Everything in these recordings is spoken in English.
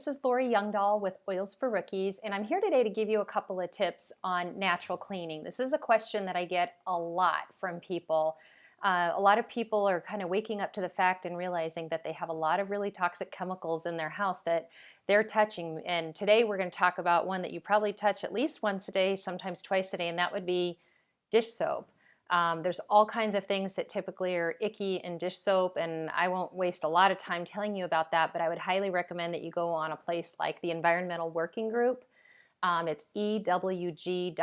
this is Lori Youngdahl with Oils for Rookies, and I'm here today to give you a couple of tips on natural cleaning. This is a question that I get a lot from people. A lot of people are kind of waking up to the fact and realizing that they have a lot of really toxic chemicals in their house that they're touching. And today we're going to talk about one that you probably touch at least once a day, sometimes twice a day, and that would be dish soap. There's all kinds of things that typically are icky in dish soap, and I won't waste a lot of time telling you about that, but I would highly recommend that you go on a place like the Environmental Working Group. It's ewg.org.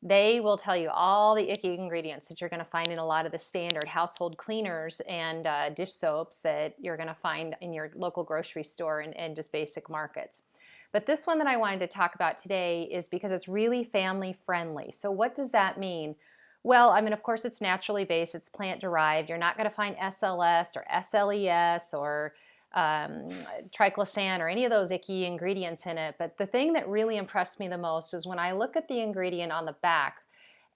They will tell you all the icky ingredients that you're going to find in a lot of the standard household cleaners and dish soaps that you're going to find in your local grocery store and just basic markets. But this one that I wanted to talk about today is because it's really family friendly. So what does that mean? Well, I mean, of course, it's naturally based. It's plant derived. You're not going to find SLS or SLES or triclosan or any of those icky ingredients in it. But the thing that really impressed me the most is when I look at the ingredient on the back,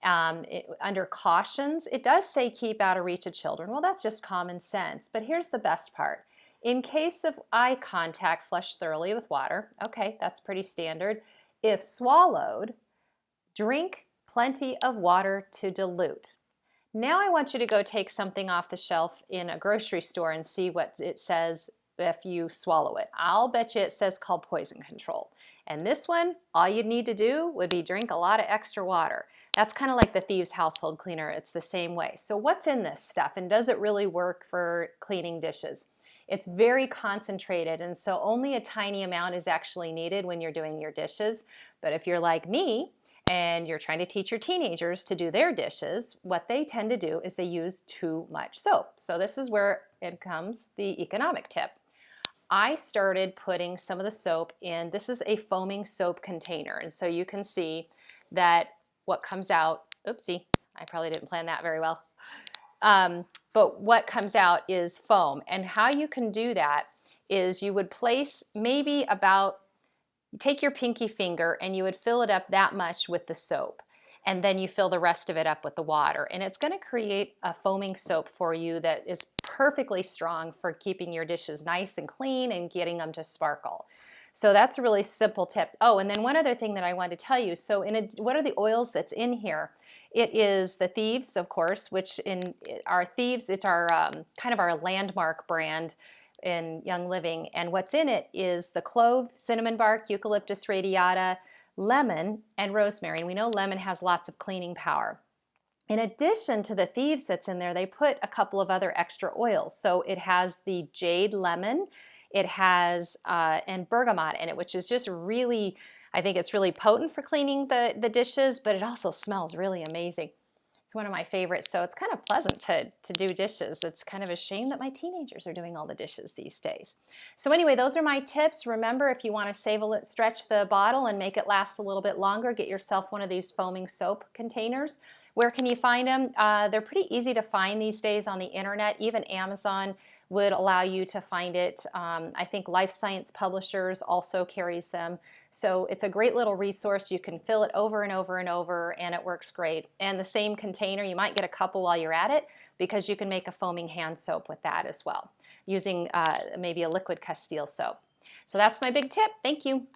under cautions, it does say keep out of reach of children. Well, that's just common sense. But here's the best part. In case of eye contact, flush thoroughly with water. Okay, that's pretty standard. If swallowed, drink plenty of water to dilute. Now I want you to go take something off the shelf in a grocery store and see what it says if you swallow it. I'll bet you it says called poison control. And this one, all you'd need to do would be drink a lot of extra water. That's kind of like the Thieves household cleaner. It's the same way. So what's in this stuff, and does it really work for cleaning dishes? It's very concentrated, and so only a tiny amount is actually needed when you're doing your dishes. But if you're like me and you're trying to teach your teenagers to do their dishes, what they tend to do is they use too much soap. So this is where it comes the economic tip. I started putting some of the soap in, this is a foaming soap container, and so you can see that what comes out, oopsie, I probably didn't plan that very well. But what comes out is foam. And how you can do that is you would place maybe about, take your pinky finger and you would fill it up that much with the soap. And then you fill the rest of it up with the water. And it's going to create a foaming soap for you that is perfectly strong for keeping your dishes nice and clean and getting them to sparkle. So that's a really simple tip. Oh, and then one other thing that I wanted to tell you. So what are the oils that's in here? It is the Thieves, of course, which in our Thieves, it's our kind of our landmark brand in Young Living. And what's in it is the clove, cinnamon bark, eucalyptus radiata, lemon, and rosemary. And we know lemon has lots of cleaning power. In addition to the Thieves that's in there, they put a couple of other extra oils. So it has the jade lemon, it has and bergamot in it, which is just really, I think it's really potent for cleaning the dishes, but it also smells really amazing. It's one of my favorites, so it's kind of pleasant to do dishes. It's kind of a shame that my teenagers are doing all the dishes these days. So anyway, those are my tips. Remember, if you want to stretch the bottle and make it last a little bit longer, get yourself one of these foaming soap containers. Where can you find them? They're pretty easy to find these days on the internet. Even Amazon would allow you to find it. I think Life Science Publishers also carries them. So it's a great little resource. You can fill it over and over and over, and it works great. And the same container, you might get a couple while you're at it, because you can make a foaming hand soap with that as well, using maybe a liquid Castile soap. So that's my big tip. Thank you.